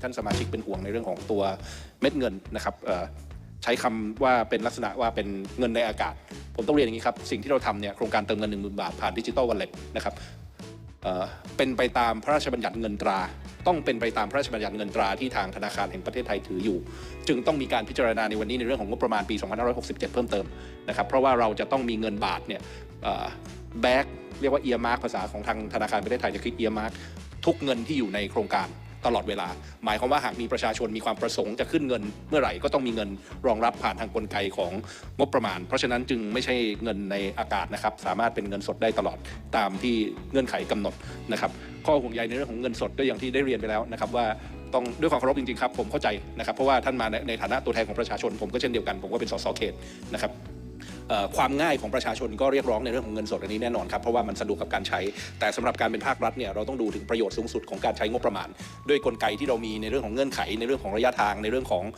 ท่านสมาชิกเป็นห่วงในเรื่องของตัวเม็ดเงินนะครับใช้คำว่าเป็นลักษณะว่าเป็นเงินในอากาศผมต้องเรียนอย่างนี้ครับสิ่งที่เราทำเนี่ยโครงการเติมเงิน 10,000 บาทผ่านดิจิตอลวอลเล็ตนะครับเป็นไปตามพระราชบัญญัติเงินตราต้องเป็นไปตามพระราชบัญญัติเงินตราที่ทางธนาคารแห่งประเทศไทยถืออยู่จึงต้องมีการพิจารณาในวันนี้ในเรื่องของงบประมาณปี 2567 เพิ่มเติมนะครับเพราะว่าเราจะต้องมีเงินบาทเนี่ยแบกเรียกว่าเอียร์มาร์กภาษาของทางธนาคารประเทศไทยจะคิดเอียร์มาร์กทุกเงินที่อยู่ในโครงการตลอดเวลาหมายความว่าหากมีประชาชนมีความประสงค์จะขึ้นเงินเมื่อไหร่ก็ต้องมีเงินรองรับผ่านทางกลไกของงบประมาณเพราะฉะนั้นจึงไม่ใช่เงินในอากาศนะครับสามารถเป็นเงินสดได้ตลอดตามที่เงื่อนไขกำหนดนะครับข้อห่วงใยในเรื่องของเงินสดก็อย่างที่ได้เรียนไปแล้วนะครับว่าต้องด้วยความเคารพจริงๆครับผมเข้าใจนะครับเพราะว่าท่านมาในฐานะตัวแทนของประชาชนผมก็เช่นเดียวกันผมก็เป็นสสเขตนะครับความง่ายของประชาชนก็เรียกร้องในเรื่องของเงินสดอันนี้แน่นอนครับเพราะว่ามันสะดวกกับการใช้แต่สำหรับการเป็นภาครัฐเนี่ยเราต้องดูถึงประโยชน์สูงสุดของการใช้งบประมาณด้วยกลไกที่เรามีในเรื่องของเงื่อนไขในเรื่องของระยะทางในเรื่องขอ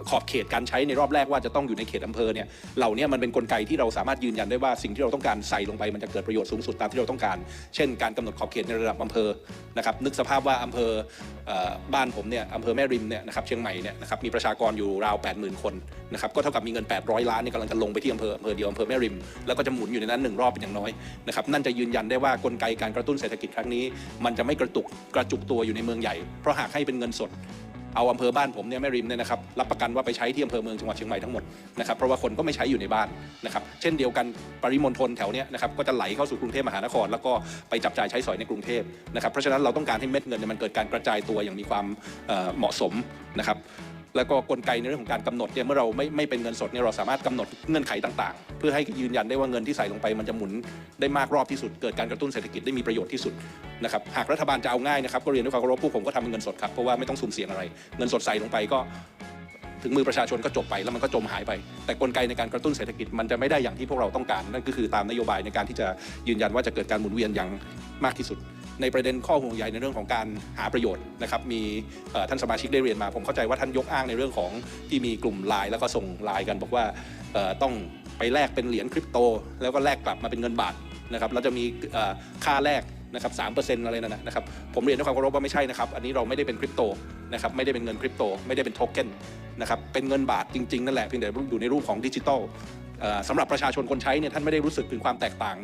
งขอบเขตการใช้ในรอบแรกว่าจะต้องอยู่ในเขตอำเภอเนี่ยเหล่านี้มันเป็นกลไกที่เราสามารถยืนยันได้ว่าสิ่งที่เราต้องการใส่ลงไปมันจะเกิดประโยชน์สูงสุดตามที่เราต้องการเช่นการกำหนดขอบเขตในระดับอำเภอนะครับนึกสภาพว่าอำเภอบ้านผมเนี่ยอำเภอแม่ริมเนี่ยนะครับเชียงใหม่เนี่ยนะครับมีประชากรอยู่ราว 80,000 คนนะครับก็เท่ากับมีเงิน800 ล้านนี่กำลังจะลงไปที่อำเภอเดียวอำเภอแม่ริมแล้วก็จะหมุนอยู่ในนั้น1 รอบเป็นอย่างน้อยนะครับนั่นจะยืนยันได้ว่ากลไกการกระตุ้นเศรษฐกิจครั้งนี้มันจะไม่กระจุกตัวอยู่ในเมืองใหญ่เพราะหากให้เป็นเงินสดเอาอำเภอบ้านผมเนี่ยแม่ริมเนี่ยนะครับรับประกันว่าไปใช้ที่อำเภอเมืองจังหวัดเชียงใหม่ทั้งหมดนะครับเพราะว่าคนก็ไม่ใช้อยู่ในบ้านนะครับเช่นเดียวกันปริมณฑลแถวเนี้ยนะครับก็จะไหลเข้าสู่กรุงเทพมหานครแล้วก็ไปจับจ่ายใช้สอยในกรุงเทพนะครับเพราะฉะนั้นเราต้องการให้เม็ดเงินมันเกิดการกระจายตัวอย่างมีความเหมาะสมนะครับแล้วก็กลไกในเรื่องของการกำหนดเนี่ยเมื่อเราไม่เป็นเงินสดเนี่ยเราสามารถกำหนดเงื่อนไขต่างๆเพื่อให้ยืนยันได้ว่าเงินที่ใส่ลงไปมันจะหมุนได้มากรอบที่สุดเกิดการกระตุ้นเศรษฐกิจได้มีประโยชน์ที่สุดนะครับหากรัฐบาลจะเอาง่ายนะครับก็เรียนด้วยความเคารพพวกผมก็ทำเป็นเงินสดครับเพราะว่าไม่ต้องสุ่มเสี่ยงอะไรเงินสดใส่ลงไปก็ถึงมือประชาชนก็จบไปแล้วมันก็จมหายไปแต่กลไกในการกระตุ้นเศรษฐกิจมันจะไม่ได้อย่างที่พวกเราต้องการนั่นก็คือตามนโยบายในการที่จะยืนยันว่าจะเกิดการหมุนเวียนอย่างมากที่สุดในประเด็นข้อห่วงใยในเรื่องของการหาประโยชน์นะครับมีท่านสมาชิกได้เรียนมาผมเข้าใจว่าท่านยกอ้างในเรื่องของที่มีกลุ่มไลน์แล้วก็ส่งไลน์กันบอกว่าต้องไปแลกเป็นเหรียญคริปโตแล้วก็แลกกลับมาเป็นเงินบาทนะครับแล้วจะมีค่าแลกนะครับ 3% อะไรนั่นนะครับผมเรียนด้วยความเคารพว่าไม่ใช่นะครับอันนี้เราไม่ได้เป็นคริปโตนะครับไม่ได้เป็นเงินคริปโตไม่ได้เป็นโทเค็นนะครับเป็นเงินบาทจริงๆนั่นแหละเพียงแต่อยู่ในรูปของดิจิตอลสำหรับประชาชนคนใช้เนี่ยท่านไม่ได้รู้สึกถึงความแตกต่าง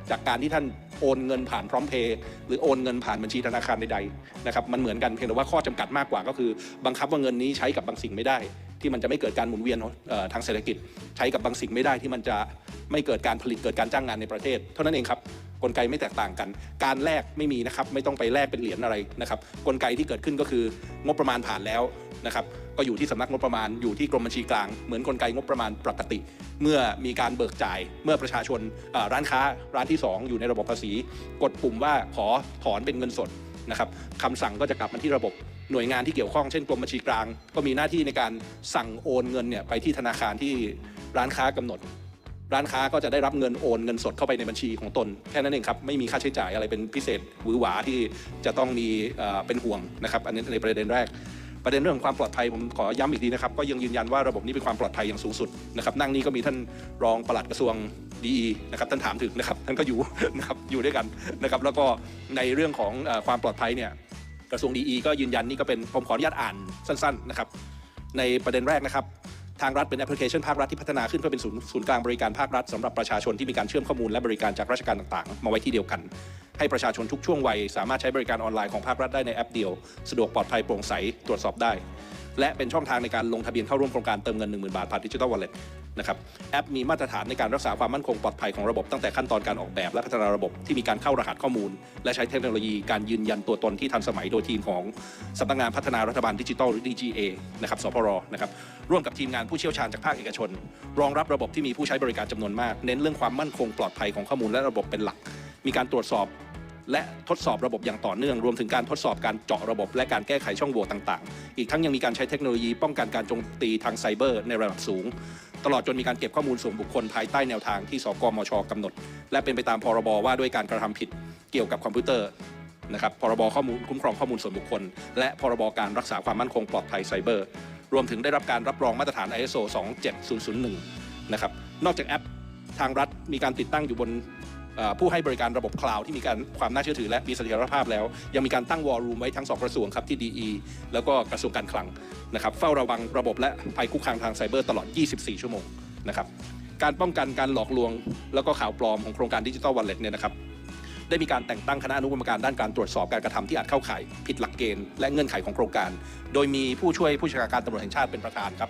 จากการที่ท่านโอนเงินผ่านพร้อมเพย์หรือโอนเงินผ่านบัญชีธนาคารใดๆนะครับมันเหมือนกันเพียงแต่ว่าข้อจำกัดมากกว่าก็คือบังคับว่าเงินนี้ใช้กับบางสิ่งไม่ได้ที่มันจะไม่เกิดการหมุนเวียนทางเศรษฐกิจใช้กับบางสิ่งไม่ได้ที่มันจะไม่เกิดการผลิตเกิดการจ้างงานในประเทศเท่านั้นเองครับกลไกไม่แตกต่างกันการแลกไม่มีนะครับไม่ต้องไปแลกเป็นเหรียญอะไรนะครับกลไกที่เกิดขึ้นก็คืองบประมาณผ่านแล้วนะครับก็อยู่ที่สำนักงบประมาณอยู่ที่กรมบัญชีกลางเหมือนกลไกงบประมาณปกติเมื่อมีการเบิกจ่ายเมื่อประชาชนร้านค้าร้านที่2อยู่ในระบบภาษีกดปุ่มว่าขอถอนเป็นเงินสดนะครับคำสั่งก็จะกลับมาที่ระบบหน่วยงานที่เกี่ยวข้องเช่นกรมบัญชีกลางก็มีหน้าที่ในการสั่งโอนเงินเนี่ยไปที่ธนาคารที่ร้านค้ากำหนดร้านค้าก็จะได้รับเงินโอนเงินสดเข้าไปในบัญชีของตนแค่นั้นเองครับไม่มีค่าใช้จ่ายอะไรเป็นพิเศษหวือหวาที่จะต้องมีเป็นห่วงนะครับอันนี้ในประเด็นแรกประเด็นเรื่องความปลอดภัยผมขอย้ำอีกทีนะครับก็ยังยืนยันว่าระบบนี้เป็นความปลอดภัยอย่างสูงสุดนะครับนั่งนี้ก็มีท่านรองปลัดกระทรวงดีนะครับท่านถามถึงนะครับท่านก็อยู่นะครับอยู่ด้วยกันนะครับแล้วก็ในเรื่องของความปลอดภัยเนี่ยกระทรวงดีก็ยืนยันนี่ก็เป็นผมขออนุญาตอ่านสั้นๆนะครับในประเด็นแรกนะครับทางรัฐเป็นแอปพลิเคชันภาครัฐที่พัฒนาขึ้นเพื่อเป็นศูนย์กลางบริการภาครัฐสำหรับประชาชนที่มีการเชื่อมข้อมูลและบริการจากราชการต่างๆมาไว้ที่เดียวกันให้ประชาชนทุกช่วงวัยสามารถใช้บริการออนไลน์ของภาครัฐได้ในแอปเดียวสะดวกปลอดภัยโปร่งใสตรวจสอบได้และเป็นช่องทางในการลงทะเบียนเข้าร่วมโครงการเติมเงิน 10,000 บาทผ่านดิจิทัลวอลเล็ตนะครับแอปมีมาตรฐานในการรักษาความมั่นคงปลอดภัยของระบบตั้งแต่ขั้นตอนการออกแบบและพัฒนาระบบที่มีการเข้ารหัสข้อมูลและใช้เทคโนโลยีการยืนยันตัวตนที่ทันสมัยโดยทีมของสำนักงานพัฒนารัฐบาลดิจิทัลหรือ DGA นะครับสพรนะครับร่วมกับทีมงานผู้เชี่ยวชาญจากภาคเอกชนรองรับระบบที่มีผู้ใช้บริการจำนวนมากเน้นเรื่องความมั่นคงปลอดภัยของข้อมูลและระบบเป็นหลักมีการตรวจสอบและทดสอบระบบอย่างต่อเนื่องรวมถึงการทดสอบการเจาะระบบและการแก้ไขช่องโหว่ต่างๆอีกทั้งยังมีการใช้เทคโนโลยีป้องกันการโจมตีทางไซเบอร์ในระดับสูงตลอดจนมีการเก็บข้อมูลส่วนบุคคลภายใต้แนวทางที่สกมช.กำหนดและเป็นไปตามพรบว่าด้วยการกระทำผิดเกี่ยวกับคอมพิวเตอร์นะครับพรบข้อมูลคุ้มครองข้อมูลส่วนบุคคลและพรบการรักษาความมั่นคงปลอดภัยไซเบอร์รวมถึงได้รับการรับรองมาตรฐาน ISO 27001นะครับนอกจากแอปทางรัฐมีการติดตั้งอยู่บน ผู้ให้บริการระบบคลาวด์ที่มีการความน่าเชื่อถือและมีเสถียรภาพแล้วยังมีการตั้งวอลลุ่มไว้ทั้ง2กระทรวงครับที่ DE แล้วก็กระทรวงการคลังนะครับเฝ้าระวังระบบและภัยคุกคามทางไซเบอร์ตลอด 24 ชั่วโมงนะครับการป้องกันการหลอกลวงแล้วก็ข่าวปลอมของโครงการดิจิทัลวอลเล็ตเนี่ยนะครับได้มีการแต่งตั้งคณะอนุกรรมการด้านการตรวจสอบการกระทำที่อาจเข้าข่ายผิดหลักเกณฑ์และเงื่อนไขของโครงการโดยมีผู้ช่วยผู้บัญชาการตำรวจแห่งชาติเป็นประธานครับ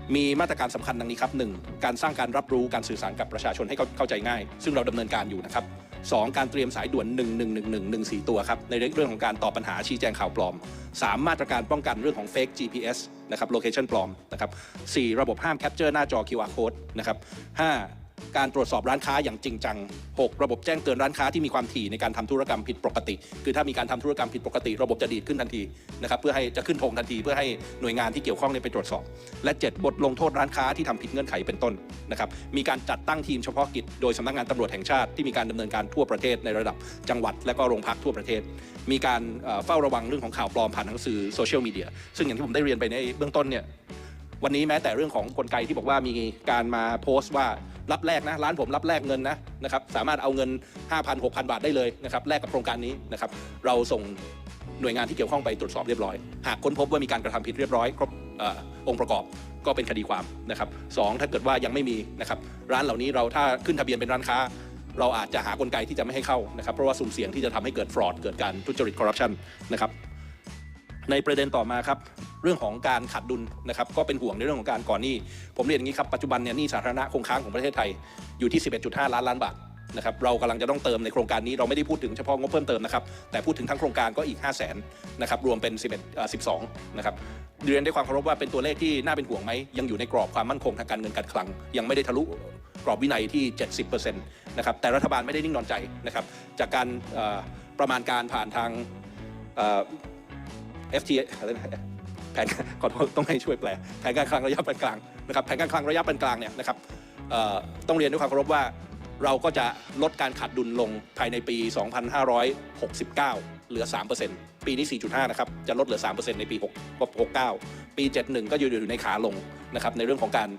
มีมาตรการสำคัญดังนี้ครับ 1. การสร้างการรับรู้การสื่อสารกับประชาชนให้เข้าใจง่ายซึ่งเราดำเนินการอยู่นะครับ 2. การเตรียมสายด่วน 111114 ตัวครับในเรื่องของการตอบปัญหาชี้แจงข่าวปลอม 3. มาตรการป้องกันเรื่องของ Fake GPS นะครับ Location ปลอมนะครับ 4. ระบบห้ามแคปเจอร์หน้าจอ QR Code นะครับ 5. การตรวจสอบร้านค้าอย่างจริงจัง 6. ระบบแจ้งเตือนร้านค้าที่มีความถี่ในการทำธุรกรรมผิดปกติคือถ้ามีการทำธุรกรรมผิดปกติระบบจะดีดขึ้นทันทีนะครับเพื่อให้จะขึ้นธงทันทีเพื่อให้หน่วยงานที่เกี่ยวข้องไปตรวจสอบและ 7. บทลงโทษร้านค้าที่ทำผิดเงื่อนไขเป็นต้นนะครับมีการจัดตั้งทีมเฉพาะกิจโดยสำนักงานตำรวจแห่งชาติที่มีการดำเนินการทั่วประเทศในระดับจังหวัดและก็โรงพักทั่วประเทศมีการเฝ้าระวังเรื่องของข่าวปลอมผ่านทางสื่อโซเชียลมีเดียซึ่งอย่างที่ผมได้เรียนไปในเบื้องต้นเนี่ยวันนี้แม้แต่เรื่องของกลไกที่บอกว่ามีการมาโพสต์ว่ารับแลกนะร้านผมรับแลกเงินนะครับสามารถเอาเง 5,000 6,000 บาทได้เลยนะครับแลกกับโครงการนี้นะครับเราส่งหน่วยงานที่เกี่ยวข้องไปตรวจสอบเรียบร้อยหากค้นพบว่ามีการกระทำผิดเรียบร้อยครบองค์ประกอบก็เป็นคดีความนะครับ 2. ถ้าเกิดว่ายังไม่มีนะครับร้านเหล่านี้เราถ้าขึ้นทะเบียนเป็นร้านค้าเราอาจจะหากลไกที่จะไม่ให้เข้านะครับเพราะว่าสุ่มเสี่ยงที่จะทำให้เกิดฟรอดเกิดการทุจริตคอร์รัปชันนะครับในประเด็นต่อมาครับเรื่องของการขาดดุลนะครับก็เป็นห่วงในเรื่องของการก่อนหนี้ผมเรียนอย่างนี้ครับปัจจุบันเนี่ยหนี้สาธารณะคงค้างของประเทศไทยอยู่ที่ 11.5 ล้านบาทนะครับเรากำลังจะต้องเติมในโครงการนี้เราไม่ได้พูดถึงเฉพาะงบเพิ่มเติมนะครับแต่พูดถึงทั้งโครงการก็อีก 500,000 นะครับรวมเป็น12นะครับเรียนด้วยความเคารพว่าเป็นตัวเลขที่น่าเป็นห่วงไหมยังอยู่ในกรอบความมั่นคงทางการเงินการคลังยังไม่ได้ทะลุกรอบวินัยที่ 70% นะครับแต่รัฐบาลไม่ได้นิ่งนอนใจนะครับจากการประมาณการผ่านทางFTA แผนขอโทษต้องให้ช่วยแปลแผนการคลังระยะปานกลางนะครับแผนการคลังระยะปานกลางเนี่ยนะครับต้องเรียนด้วยความเคารพว่าเราก็จะลดการขาดดุลลงภายในปี 2569 เหลือ 3% ปีนี้ 4.5 นะครับจะลดเหลือ 3% ในปี69 ปี 71 ก็อยู่ในขาลงนะครับในเรื่องของการ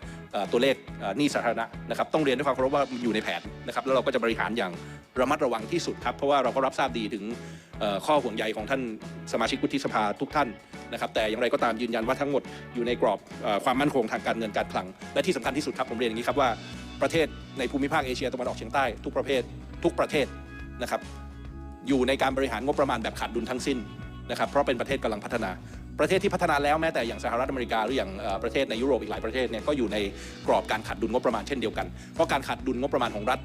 ตัวเลขหนี้สาธารณะนะครับต้องเรียนด้วยความเคารพว่าอยู่ในแผนนะครับแล้วเราก็จะบริหารอย่างระมัดระวังที่สุดครับเพราะว่าเราก็รับทราบดีถึงข้อห่วงใยของท่านสมาชิกวุฒิสภาทุกท่านนะครับแต่อย่างไรก็ตามยืนยันว่าทั้งหมดอยู่ในกรอบความมั่นคงทางการเงินการคลังและที่สำคัญที่สุดครับผมเรียนอย่างนี้ครับว่าประเทศในภูมิภาคเอเชียตะวันออกเฉียงใต้ทุกประเทศนะครับอยู่ในการบริหารงบประมาณแบบขาดดุลทั้งสิ้นนะครับเพราะเป็นประเทศกำลังพัฒนาประเทศที่พัฒนาแล้วแม้แต่อย่างสหรัฐอเมริกาหรืออย่างประเทศในยุโรปอีกหลายประเทศเนี่ยก็อยู่ในกรอบการขาดดุลงบประมาณเช่นเดียวกันเพราะการขาดดุลงบประมาณของรัฐ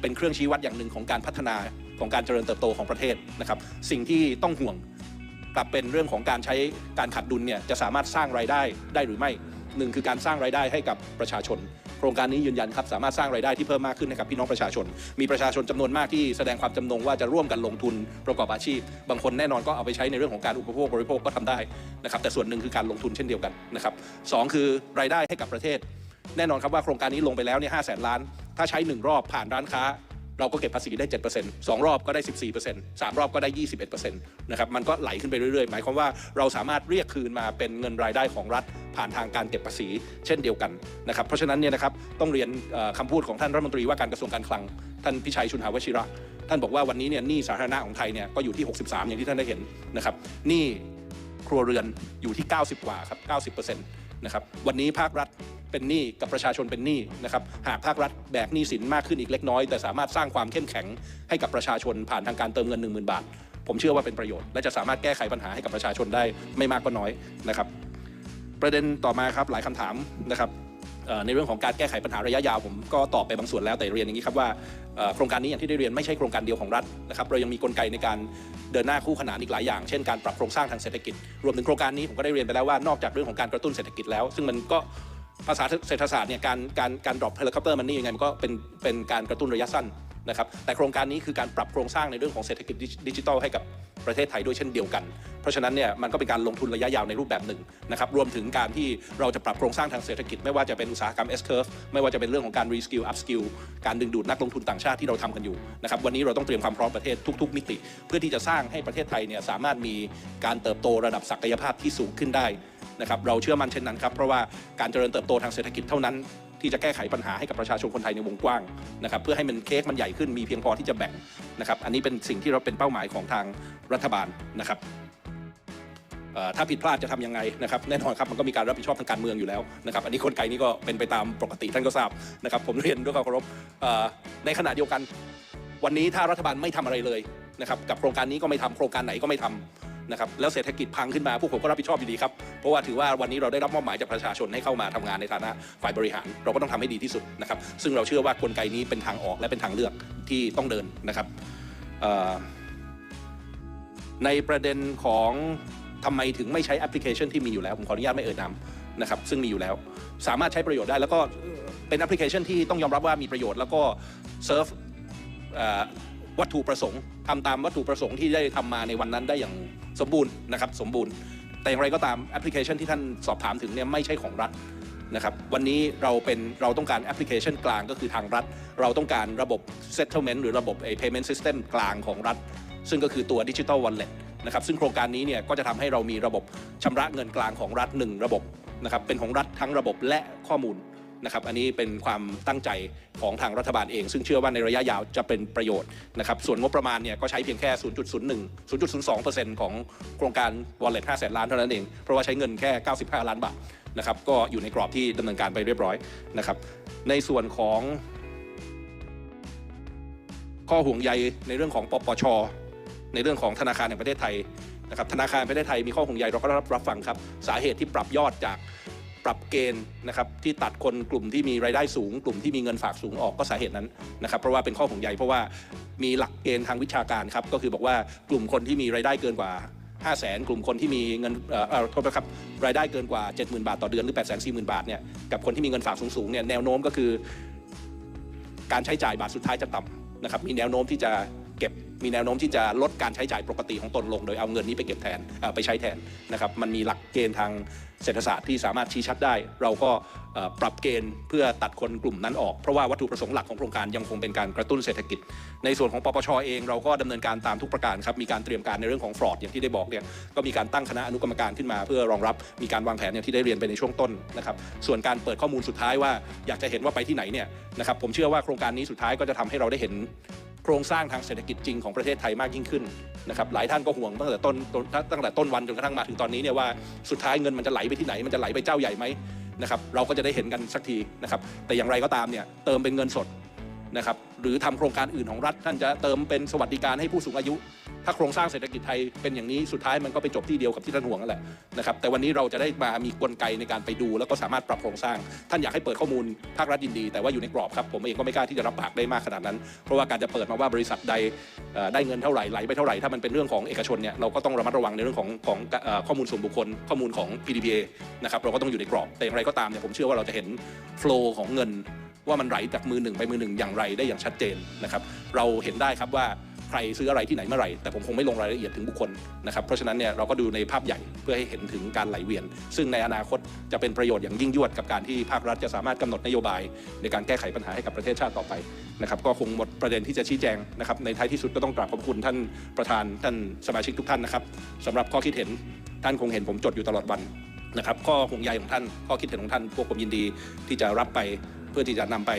เป็นเครื่องชี้วัดอย่างหนึ่งของการพัฒนาของการเจริญเติบโตของประเทศนะครับสิ่งที่ต้องห่วงกลับเป็นเรื่องของการใช้การขาดดุลเนี่ยจะสามารถสร้างรายได้หรือไม่1คือการสร้างรายได้ให้กับประชาชนโครงการนี้ยืนยันครับสามารถสร้างรายได้ที่เพิ่มมากขึ้นให้กับพี่น้องประชาชนมีประชาชนจำนวนมากที่แสดงความจำนงว่าจะร่วมกันลงทุนประกอบอาชีพบางคนแน่นอนก็เอาไปใช้ในเรื่องของการอุปโภคบริโภคก็ทำได้นะครับแต่ส่วนหนึ่งคือการลงทุนเช่นเดียวกันนะครับ2คือรายได้ให้กับประเทศแน่นอนครับว่าโครงการนี้ลงไปแล้วเนี่ย500,000 ล้านถ้าใช้1รอบผ่านร้านค้าเราก็เก็บภาษีได้ 7% 2 รอบก็ได้ 14% 3 รอบก็ได้ 21% นะครับมันก็ไหลขึ้นไปเรื่อยๆหมายความว่าเราสามารถเรียกคืนมาเป็นเงินรายได้ของรัฐผ่านทางการเก็บภาษีเช่นเดียวกันนะครับเพราะฉะนั้นเนี่ยนะครับต้องเรียนคำพูดของท่านรัฐมนตรีว่าการกระทรวงการคลังท่านพิชัยชุนหาวชิระท่านบอกว่าวันนี้เนี่ยหนี้สาธารณะของไทยเนี่ยก็อยู่ที่63อย่างที่ท่านได้เห็นนะครับหนี้ครัวเรือนอยู่ที่90กว่าครับ 90% นะครับวันนี้ภาครัฐเป็นหนี้กับประชาชนเป็นหนี้นะครับหากภาครัฐแบกหนี้สินมากขึ้นอีกเล็กน้อยแต่สามารถสร้างความเข้มแข็งให้กับประชาชนผ่านทางการเติมเงิน 10,000 บาทผมเชื่อว่าเป็นประโยชน์และจะสามารถแก้ไขปัญหาให้กับประชาชนได้ไม่มากก็น้อยนะครับประเด็นต่อมาครับหลายคำถามนะครับในเรื่องของการแก้ไขปัญหาระยะยาวผมก็ตอบไปบางส่วนแล้วแต่เรียนอย่างนี้ครับว่าโครงการนี้อย่างที่ได้เรียนไม่ใช่โครงการเดียวของรัฐนะครับเรายังมีกลไกในการเดินหน้าคู่ขนานอีกหลายอย่างเช่นการปรับโครงสร้างทางเศรษฐกิจรวมถึงโครงการนี้ผมก็ได้เรียนไปแล้วว่านอกจากเรื่องของการกระตุ้นเศรษฐกิจแล้วซึ่งมันก็ภาษาเศรษฐศาสตร์เนี่ยการดรอปเฮลิคอปเตอร์มันนี่ยังไงมันก็เป็นการกระตุ้นระยะสั้นนะครับแต่โครงการนี้คือการปรับโครงสร้างในเรื่องของเศรษฐกิจดิจิทัลให้กับประเทศไทยด้วยเช่นเดียวกันเพราะฉะนั้นเนี่ยมันก็เป็นการลงทุนระยะยาวในรูปแบบหนึ่งนะครับรวมถึงการที่เราจะปรับโครงสร้างทางเศรษฐกิจไม่ว่าจะเป็นอุตสาหกรรม S-curve ไม่ว่าจะเป็นเรื่องของการ reskill upskill การดึงดูดนักลงทุนต่างชาติที่เราทำกันอยู่นะครับวันนี้เราต้องเตรียมความพร้อมประเทศทุกๆมิติเพื่อที่จะสร้างให้ประเทศไทยเนี่ยสามารถมีการเติบโตระดับศักยภาพที่สูงขึ้นได้นะครับเราเชื่อมั่นเช่นนั้นครับเพราะว่าการเจริญเติบโตทางเศรษฐกิจเท่านั้น ที่จะแก้ไขปัญหาให้กับประชาชนคนไทยในวงกว้างนะครับเพื่อให้มันเค้กมันใหญ่ขึ้นมีเพียงพอที่จะแบ่งนะครับอันนี้เป็นสิ่งที่เราเป็นเป้าหมายของทางรัฐบาลนะครับถ้าผิดพลาดจะทำยังไงนะครับแน่นอนครับมันก็มีการรับผิดชอบทางการเมืองอยู่แล้วนะครับอันนี้กลไกนี้ก็เป็นไปตามปกติท่านก็ทราบนะครับผมเรียนด้วยความเคารพในขณะเดียวกันวันนี้ถ้ารัฐบาลไม่ทำอะไรเลยนะครับกับโครงการนี้ก็ไม่ทำโครงการไหนก็ไม่ทำนะครับแล้วเศรษฐกิจพังขึ้นมาพวกผมก็รับผิดชอบอยู่ดีครับเพราะว่าถือว่าวันนี้เราได้รับมอบหมายจากประชาชนให้เข้ามาทำงานในฐานะฝ่ายบริหารเราก็ต้องทำให้ดีที่สุดนะครับซึ่งเราเชื่อว่ากลไกนี้เป็นทางออกและเป็นทางเลือกที่ต้องเดินนะครับในประเด็นของทำไมถึงไม่ใช้แอปพลิเคชันที่มีอยู่แล้วผมขออนุญาตไม่เอ่ยนามนะครับซึ่งมีอยู่แล้วสามารถใช้ประโยชน์ได้แล้วก็เป็นแอปพลิเคชันที่ต้องยอมรับว่ามีประโยชน์แล้วก็เซิร์ฟวัตถุประสงค์ทำตามวัตถุประสงค์ที่ได้ทำมาในวันนั้นได้อย่างสมบูรณ์นะครับสมบูรณ์แต่อย่างไรก็ตามแอปพลิเคชันที่ท่านสอบถามถึงเนี่ยไม่ใช่ของรัฐนะครับวันนี้เราต้องการแอปพลิเคชันกลางก็คือทางรัฐเราต้องการระบบ settlement หรือระบบpayment system กลางของรัฐซึ่งก็คือตัว Digital Wallet นะครับซึ่งโครงการนี้เนี่ยก็จะทำให้เรามีระบบชำระเงินกลางของรัฐ1ระบบนะครับเป็นของรัฐทั้งระบบและข้อมูลนะครับอันนี้เป็นความตั้งใจของทางรัฐบาลเองซึ่งเชื่อว่าในระยะยาวจะเป็นประโยชน์นะครับส่วนงบประมาณเนี่ยก็ใช้เพียงแค่ 0.02% ของโครงการ Wallet 500,000 ล้านเท่านั้นเองเพราะว่าใช้เงินแค่95ล้านบาทนะครับก็อยู่ในกรอบที่ดำเนินการไปเรียบร้อยนะครับในส่วนของข้อห่วงใยในเรื่องของปปช.ในเรื่องของธนาคารแห่งประเทศไทยนะครับธนาคารประเทศไทยมีข้อห่วงใยเราก็รับฟังครับสาเหตุที่ปรับยอดจากปรับเกณฑ์นะครับที่ตัดคนกลุ่มที่มีรายได้สูงกลุ่มที่มีเงินฝากสูงออกก็สาเหตุนั้นนะครับเพราะว่าเป็นข้อห่วงใยเพราะว่ามีหลักเกณฑ์ทางวิชาการครับก็คือบอกว่ากลุ่มคนที่มีรายได้เกินกว่า500,000 กลุ่มคนที่มีเงินโทษนะครับรายได้เกินกว่า 70,000 บาทต่อเดือนหรือ 840,000 บาทเนี่ยกับคนที่มีเงินฝากสูงๆเนี่ยแนวโน้มก็คือการใช้จ่ายบาทสุดท้ายจะต่ำนะครับมีแนวโน้มที่จะเก็บมีแนวโน้มที่จะลดการใช้จ่ายปกติของตนลงโดยเอาเงินนี้ไปเก็บแทนไปใช้แทนนะครับมันมีหลักเกณฑ์ทางเศรษฐศาสตร์ที่สามารถชี้ชัดได้เราก็ปรับเกณฑ์เพื่อตัดคนกลุ่มนั้นออกเพราะว่าวัตถุประสงค์หลักของโครงการยังคงเป็นการกระตุ้นเศรษฐกิจในส่วนของปปช.เองเราก็ดำเนินการตามทุกประการครับมีการเตรียมการในเรื่องของฟรอดอย่างที่ได้บอกเนี่ยก็มีการตั้งคณะอนุกรรมการขึ้นมาเพื่อรองรับมีการวางแผนอย่างที่ได้เรียนไปในช่วงต้นนะครับส่วนการเปิดข้อมูลสุดท้ายว่าอยากจะเห็นว่าไปที่ไหนเนี่ยนะครับผมเชื่อว่าโครงการนี้สุดท้ายก็จะทำให้เราได้เห็นโครงสร้างทางเศรษฐกิจจริงของประเทศไทยมากยิ่งขึ้นนะครับหลายท่านก็ห่วงตั้งแต่ต้นวันจนกระทั่งมาถึงตอนนี้เนี่ยว่าสุดท้ายเงินมันจะไหลไปที่ไหนมันจะไหลไปเจ้าใหญ่ไหมนะครับเราก็จะได้เห็นกันสักทีนะครับแต่อย่างไรก็ตามเนี่ยเติมเป็นเงินสดนะครับหรือทำโครงการอื่นของรัฐท่านจะเติมเป็นสวัสดิการให้ผู้สูงอายุถ้าโครงสร้างเศรษฐกิจไทยเป็นอย่างนี้สุดท้ายมันก็ไปจบที่เดียวกับที่ท่านห่วงนั่นแหละนะครับแต่วันนี้เราจะได้มามีกลไกในการไปดูแล้วก็สามารถปรับโครงสร้างท่านอยากให้เปิดข้อมูลภาครัฐยินดีแต่ว่าอยู่ในกรอบครับผมเองก็ไม่กล้าที่จะรับปากได้มากขนาดนั้นเพราะว่าการจะเปิดมาว่าบริษัทใดได้เงินเท่าไหร่ไหลไปเท่าไหร่ถ้ามันเป็นเรื่องของเอกชนเนี่ยเราก็ต้องระมัดระวังในเรื่องของข้อมูลส่วนบุคคลข้อมูลของ PDPA นะครับเราก็ต้องอยู่ในกรอบแต่อย่างไรก็ตามเนี่ยผมเชื่อว่าเราจะเห็นโฟลว์ของเงินว่ามันไหลจากมือหนึ่งไปมือหนึ่งอย่างไรได้อย่างชัดเจนนะครับเราเห็นได้ครับว่าใครซื้ออะไรที่ไหนเมื่อไหร่แต่ผมคงไม่ลงรายละเอียดถึงบุคคลนะครับเพราะฉะนั้นเนี่ยเราก็ดูในภาพใหญ่เพื่อให้เห็นถึงการไหลเวียนซึ่งในอนาคตจะเป็นประโยชน์อย่างยิ่งยวดกับการที่ภาครัฐจะสามารถกำหนดนโยบายในการแก้ไขปัญหาให้กับประเทศชาติต่อไปนะครับก็คงหมดประเด็นที่จะชี้แจงนะครับในท้ายที่สุดก็ต้องกราบขอบคุณท่านประธานท่านสมาชิกทุกท่านนะครับสำหรับข้อคิดเห็นท่านคงเห็นผมจดอยู่ตลอดวันนะครับข้อห่วงใยของท่านข้อคิดเห็นของท่านพวกผมยินดีที่จะรับไปเพื่อที่จะนำไป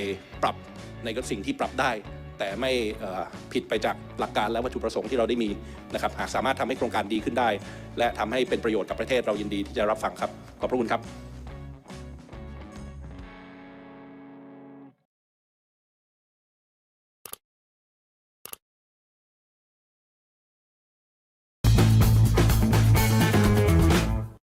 ปรับในสิ่งที่ปรับได้แต่ไม่ผิดไปจากหลักการและวัตถุประสงค์ที่เราได้มีนะครับหากสามารถทำให้โครงการดีขึ้นได้และทำให้เป็นประโยชน์กับประเทศเรายินดีที่จะรับฟังครับขอบพระคุณครับ